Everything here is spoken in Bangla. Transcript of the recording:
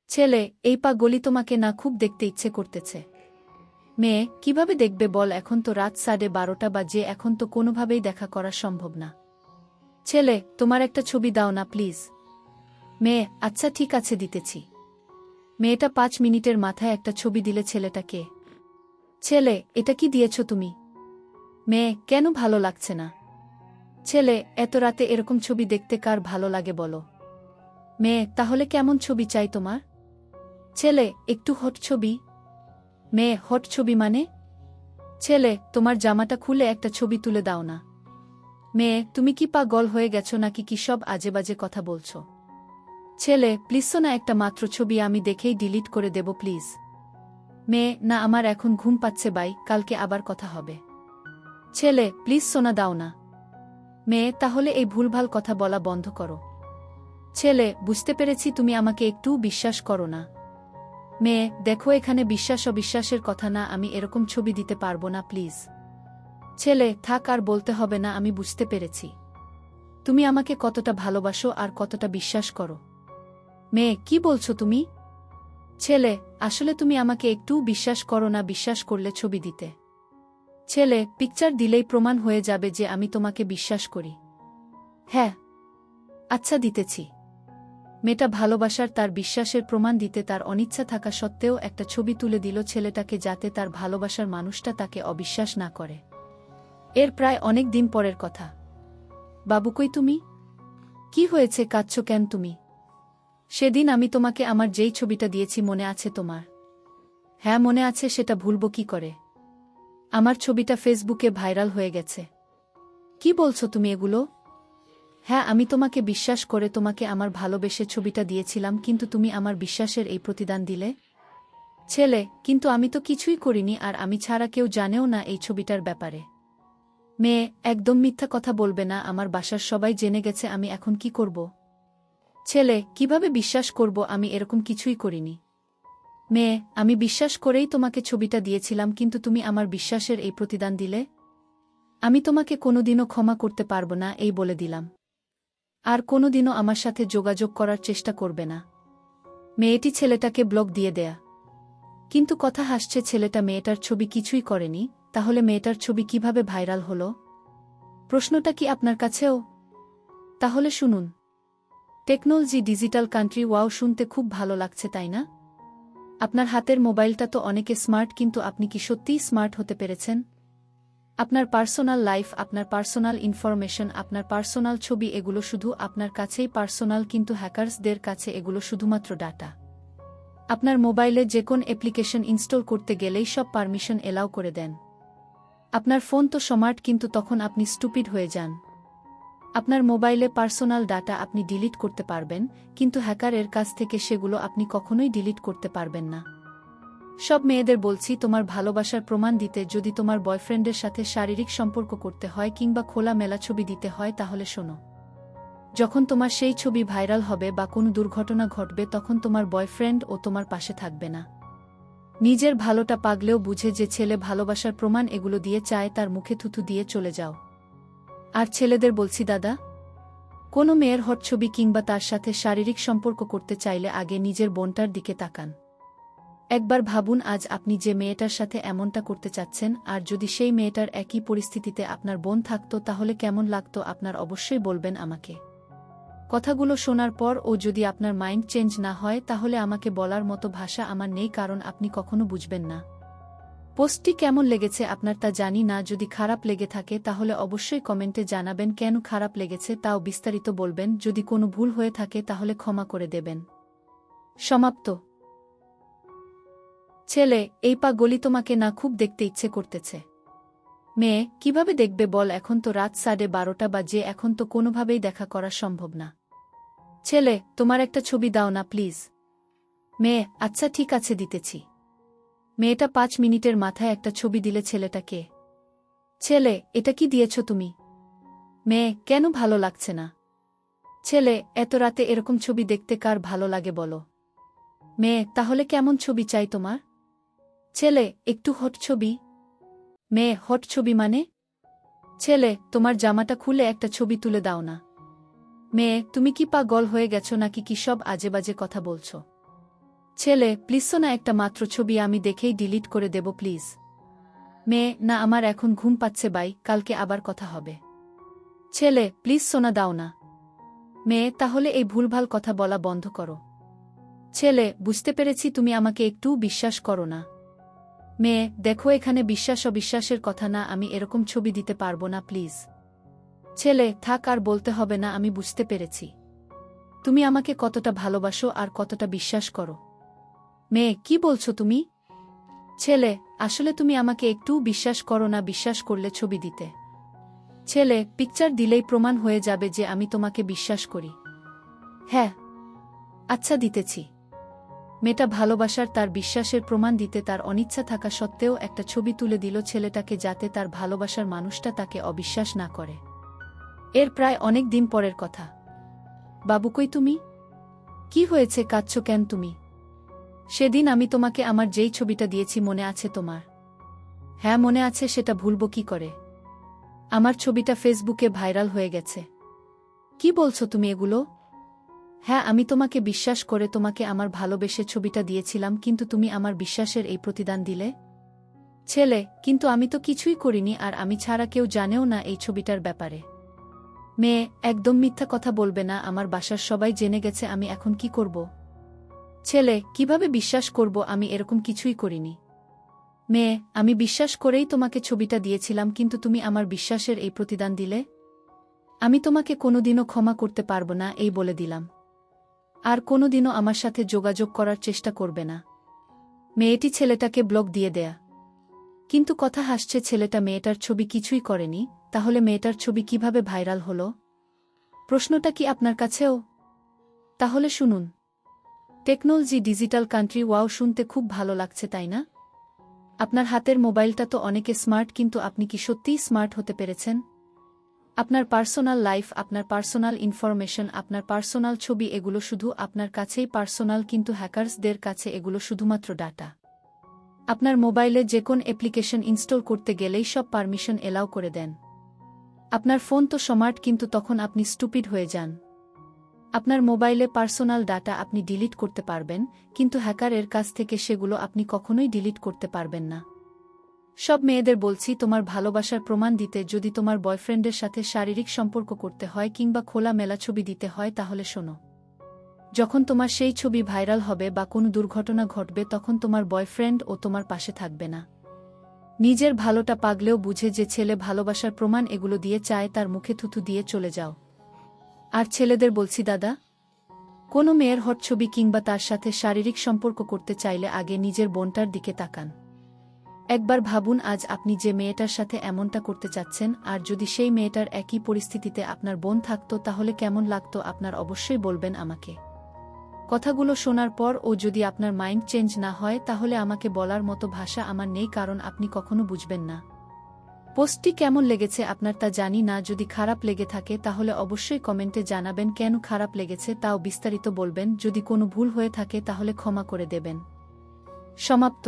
ছেলে, এই পা গলি তোমাকে না খুব দেখতে ইচ্ছে করতেছে। মেয়ে, কিভাবে দেখবে বল, এখন তো রাত 12:30 বাজে, এখন তো কোনোভাবেই দেখা করা সম্ভব না। ছেলে, তোমার একটা ছবি দাও না প্লিজ। মেয়ে, আচ্ছা ঠিক আছে দিতেছি। মেয়েটা 5 মিনিটের মাথায় একটা ছবি দিলে ছেলেটাকে। ছেলে, এটা কি দিয়েছ তুমি? মেয়ে, কেন ভালো লাগছে না? ছেলে, এত রাতে এরকম ছবি দেখতে কার ভালো লাগে বলো? মেয়ে, তাহলে কেমন ছবি চাই তোমার? ছেলে, একটু হট ছবি। মেয়ে, হট ছবি মানে? ছেলে, তোমার জামাটা খুলে একটা ছবি তুলে দাও না। মেয়ে, তুমি কি পাগল হয়ে গেছো নাকি, কি সব আজেবাজে কথা বলছো? ছেলে, প্লিজ সোনা, একটা মাত্র ছবি, আমি দেখেই ডিলিট করে দেব প্লিজ। মেয়ে, না আমার এখন ঘুম পাচ্ছে বাই, কালকে আবার কথা হবে। ছেলে, প্লিজ সোনা দাও না। মেয়ে, তাহলে এই ভুলভাল কথা বলা বন্ধ করো। ছেলে, বুঝতে পেরেছি তুমি আমাকে একটু বিশ্বাস করো না। মেয়ে, দেখো এখানে বিশ্বাস অবিশ্বাসের কথা না, আমি এরকম ছবি দিতে পারবো না প্লিজ। ছেলে, থাক আর বলতে হবে না, আমি বুঝতে পেরেছি তুমি আমাকে কতটা ভালোবাসো আর কতটা বিশ্বাস করো। মেয়ে, কি বলছো তুমি? ছেলে, আসলে তুমি আমাকে একটু বিশ্বাস করো না, বিশ্বাস করলে ছবি দিতে। ছেলে, পিকচার দিলেই প্রমাণ হয়ে যাবে যে আমি তোমাকে বিশ্বাস করি। হ্যাঁ, আচ্ছা দিতেছি। মেয়েটা ভালোবাসার তার বিশ্বাসের প্রমাণ দিতে তার অনিচ্ছা থাকা সত্ত্বেও একটা ছবি তুলে দিল ছেলেটাকে, যাতে তার ভালোবাসার মানুষটা তাকে অবিশ্বাস না করে। এর প্রায় অনেক দিন পরের কথা। বাবু কই তুমি? কি হয়েছে, কাঁদছো কেন তুমি? সেদিন আমি তোমাকে আমার যেই ছবিটা দিয়েছি মনে আছে তোমার? হ্যাঁ মনে আছে, সেটা ভুলবো কি করে? আমার ছবিটা ফেসবুকে ভাইরাল হয়ে গেছে। কি বলছো তুমি এগুলো? হ্যাঁ, আমি তোমাকে বিশ্বাস করে তোমাকে আমার ভালোবেসে ছবিটা দিয়েছিলাম, কিন্তু তুমি আমার বিশ্বাসের এই প্রতিদান দিলে। ছেলে, কিন্তু আমি তো কিছুই করিনি, আর আমি ছাড়া কেউ জানেও না এই ছবিটার ব্যাপারে। মেয়ে, একদম মিথ্যা কথা বলবে না, আমার বাসার সবাই জেনে গেছে, আমি এখন কি করব? ছেলে, কিভাবে বিশ্বাস করব, আমি এরকম কিছুই করিনি। মেয়ে, আমি বিশ্বাস করেই তোমাকে ছবিটা দিয়েছিলাম, কিন্তু তুমি আমার বিশ্বাসের এই প্রতিদান দিলে। আমি তোমাকে কোনোদিনও ক্ষমা করতে পারব না, এই বলে দিলাম। আর কোনোদিনও আমার সাথে যোগাযোগ করার চেষ্টা করবে না। মেয়েটি ছেলেটাকে ব্লক দিয়ে দেয়া। কিন্তু কথা হাসছে ছেলেটা, মেয়েটার ছবি কিছুই করেনি, তাহলে মেয়েটার ছবি কিভাবে ভাইরাল হলো? প্রশ্নটা কি আপনার কাছেও? তাহলে শুনুন। টেকনোলজি, ডিজিটাল কান্ট্রি, ওয়াও, শুনতে খুব ভালো লাগছে তাই না? আপনার হাতের মোবাইলটা তো অনেকে স্মার্ট, কিন্তু আপনি কি সত্যিই স্মার্ট হতে পেরেছেন? আপনার পার্সোনাল লাইফ, আপনার পার্সোনাল ইনফরমেশন, আপনার পার্সোনাল ছবি, এগুলো শুধু আপনার কাছেই পার্সোনাল, কিন্তু হ্যাকার্সদের কাছে এগুলো শুধুমাত্র ডাটা। আপনার মোবাইলে যে কোন অ্যাপ্লিকেশন ইনস্টল করতে গেলেই সব পারমিশন এলাও করে দেন। আপনার ফোন তো স্মার্ট, কিন্তু তখন আপনি স্টুপিড হয়ে যান। আপনার মোবাইলে পার্সোনাল ডাটা আপনি ডিলিট করতে পারবেন, কিন্তু হ্যাকারের কাছ থেকে সেগুলো আপনি কখনোই ডিলিট করতে পারবেন না। সব মেয়েদের বলছি, তোমার ভালোবাসার প্রমাণ দিতে যদি তোমার বয়ফ্রেন্ডের সাথে শারীরিক সম্পর্ক করতে হয় কিংবা খোলা মেলা ছবি দিতে হয়, তাহলে শোনো। যখন তোমার সেই ছবি ভাইরাল হবে বা কোনো দুর্ঘটনা ঘটবে, তখন তোমার বয়ফ্রেন্ড ও তোমার পাশে থাকবে না। নিজের ভালোটা পাগলেও বুঝে যে ছেলে ভালোবাসার প্রমাণ এগুলো দিয়ে চায়, তার মুখে থুথু দিয়ে চলে যাও। আর ছেলেদের বলছি দাদা, কোনো মেয়ের হট ছবি কিংবা তার সাথে শারীরিক সম্পর্ক করতে চাইলে আগে নিজের বোনটার দিকে তাকান। একবার ভাবুন, আজ আপনি যে মেয়েটার সাথে এমনটা করতে চাচ্ছেন, আর যদি সেই মেয়েটার একই পরিস্থিতিতে আপনার বোন থাকতো, তাহলে কেমন লাগতো আপনার? অবশ্যই বলবেন আমাকে। কথাগুলো শোনার পর ও যদি আপনার মাইন্ড চেঞ্জ না হয়, তাহলে আমাকে বলার মতো ভাষা আমার নেই, কারণ আপনি কখনো বুঝবেন না। পোস্টটি কেমন লেগেছে আপনার তা জানি না, যদি খারাপ লেগে থাকে তাহলে অবশ্যই কমেন্টে জানাবেন কেন খারাপ লেগেছে, তাও বিস্তারিত বলবেন। যদি কোনো ভুল হয়ে থাকে তাহলে ক্ষমা করে দেবেন। সমাপ্ত। ছেলে, এই পা গলি তোমাকে না খুব দেখতে ইচ্ছে করতেছে। মেয়ে, কিভাবে দেখবে বল, এখন তো রাত 12:30 বাজে, এখন তো কোনোভাবেই দেখা করা সম্ভব না। ছেলে, তোমার একটা ছবি দাও না প্লিজ। মেয়ে, আচ্ছা ঠিক আছে দিতেছি। মেয়েটা 5 মিনিটের মাথায় একটা ছবি দিলে ছেলেটাকে। ছেলে, এটা কি দিয়েছ তুমি? মেয়ে, কেন ভালো লাগছে না? ছেলে, এত রাতে এরকম ছবি দেখতে কার ভালো লাগে বলো? মেয়ে, তাহলে কেমন ছবি চাই তোমার? ছেলে, একটু হট ছবি। মেয়ে, হট ছবি মানে? ছেলে, তোমার জামাটা খুলে একটা ছবি তুলে দাও না। মেয়ে, তুমি কি পাগল হয়ে গেছো নাকি, কি সব আজেবাজে কথা বলছো? ছেলে, প্লিজ সোনা, একটা মাত্র ছবি আমি দেখেই ডিলিট করে দেব প্লিজ। মেয়ে, না আমার এখন ঘুম পাচ্ছে বাই, কালকে আবার কথা হবে। ছেলে, প্লিজ সোনা দাও না। মেয়ে, তাহলে এই ভুলভাল কথা বলা বন্ধ করো। ছেলে, বুঝতে পেরেছি তুমি আমাকে একটুও বিশ্বাস করো না। মেয়ে, দেখো এখানে বিশ্বাস অবিশ্বাসের কথা না, আমি এরকম ছবি দিতে পারবো না প্লিজ। ছেলে, থাক আর বলতে হবে না, আমি বুঝতে পেরেছি তুমি আমাকে কতটা ভালোবাসো আর কতটা বিশ্বাস করো। মেয়ে, কি বলছো তুমি? ছেলে, আসলে তুমি আমাকে একটুও বিশ্বাস করো না, বিশ্বাস করলে ছবি দিতে। ছেলে, পিকচার দিলেই প্রমাণ হয়ে যাবে যে আমি তোমাকে বিশ্বাস করি। হ্যাঁ, আচ্ছা দিতেছি। মেয়েটা ভালোবাসার তার বিশ্বাসের প্রমাণ দিতে তার অনিচ্ছা থাকা সত্ত্বেও একটা ছবি তুলে দিল ছেলেটাকে, যাতে তার ভালোবাসার মানুষটা তাকে অবিশ্বাস না করে। এর প্রায় অনেক দিন পরের কথা। বাবু কই তুমি? কি হয়েছে, কাঁদছো কেন তুমি? সেদিন আমি তোমাকে আমার যেই ছবিটা দিয়েছি মনে আছে তোমার? হ্যাঁ মনে আছে, সেটা ভুলব কি করে? আমার ছবিটা ফেসবুকে ভাইরাল হয়ে গেছে। কি বলছো তুমি এগুলো? হ্যাঁ, আমি তোমাকে বিশ্বাস করে তোমাকে আমার ভালোবেসে ছবিটা দিয়েছিলাম, কিন্তু তুমি আমার বিশ্বাসের এই প্রতিদান দিলে। ছেলে, কিন্তু আমি তো কিছুই করিনি, আর আমি ছাড়া কেউ জানেও না এই ছবিটার ব্যাপারে। মেয়ে, একদম মিথ্যা কথা বলবে না, আমার বাসার সবাই জেনে গেছে, আমি এখন কি করব? ছেলে, কিভাবে বিশ্বাস করব, আমি এরকম কিছুই করিনি। মেয়ে, আমি বিশ্বাস করেই তোমাকে ছবিটা দিয়েছিলাম, কিন্তু তুমি আমার বিশ্বাসের এই প্রতিদান দিলে। আমি তোমাকে কোনোদিনও ক্ষমা করতে পারব না, এই বলে দিলাম। আর কোনোদিনও আমার সাথে যোগাযোগ করার চেষ্টা করবে না। মেয়েটি ছেলেটাকে ব্লক দিয়ে দেয়া। কিন্তু কথা হাসছে ছেলেটা, মেয়েটার ছবি কিছুই করেনি, তাহলে মেয়েটার ছবি কিভাবে ভাইরাল হলো? প্রশ্নটা কি আপনার কাছেও? তাহলে শুনুন। টেকনোলজি, ডিজিটাল কান্ট্রি, ওয়াও, শুনতে খুব ভালো লাগছে তাই না? আপনার হাতের মোবাইলটা তো অনেকে স্মার্ট, কিন্তু আপনি কি সত্যিই স্মার্ট হতে পেরেছেন? আপনার পার্সোনাল লাইফ, আপনার পার্সোনাল ইনফরমেশন, আপনার পার্সোনাল ছবি, এগুলো শুধু আপনার কাছেই পার্সোনাল, কিন্তু হ্যাকার্সদের কাছে এগুলো শুধুমাত্র ডাটা। আপনার মোবাইলে যে কোন অ্যাপ্লিকেশন ইনস্টল করতে গেলেই সব পারমিশন এলাও করে দেন। আপনার ফোন তো স্মার্ট, কিন্তু তখন আপনি স্টুপিড হয়ে যান। আপনার মোবাইলে পার্সোনাল ডাটা আপনি ডিলিট করতে পারবেন, কিন্তু হ্যাকারের কাছ থেকে সেগুলো আপনি কখনোই ডিলিট করতে পারবেন না। সব মেয়েদের বলছি, তোমার ভালোবাসার প্রমাণ দিতে যদি তোমার বয়ফ্রেন্ডের সাথে শারীরিক সম্পর্ক করতে হয় কিংবা খোলা মেলা ছবি দিতে হয়, তাহলে শোনো। যখন তোমার সেই ছবি ভাইরাল হবে বা কোনো দুর্ঘটনা ঘটবে, তখন তোমার বয়ফ্রেন্ড ও তোমার পাশে থাকবে না। নিজের ভালোটা পাগলেও বুঝে যে ছেলে ভালোবাসার প্রমাণ এগুলো দিয়ে চায়, তার মুখে থুথু দিয়ে চলে যাও। আর ছেলেদের বলছি, দাদা, কোনো মেয়ের হট ছবি কিংবা তার সাথে শারীরিক সম্পর্ক করতে চাইলে আগে নিজের বোনটার দিকে তাকান। একবার ভাবুন, আজ আপনি যে মেয়েটার সাথে এমনটা করতে চাচ্ছেন, আর যদি সেই মেয়েটার একই পরিস্থিতিতে আপনার বোন থাকতো, তাহলে কেমন লাগতো আপনার? অবশ্যই বলবেন আমাকে। কথাগুলো শোনার পর ও যদি আপনার মাইন্ড চেঞ্জ না হয়, তাহলে আমাকে বলার মতো ভাষা আমার নেই, কারণ আপনি কখনো বুঝবেন না। পোস্টটি কেমন লেগেছে আপনার তা জানি না, যদি খারাপ লেগে থাকে তাহলে অবশ্যই কমেন্টে জানাবেন কেন খারাপ লেগেছে, তাও বিস্তারিত বলবেন। যদি কোনো ভুল হয়ে থাকে তাহলে ক্ষমা করে দেবেন। সমাপ্ত।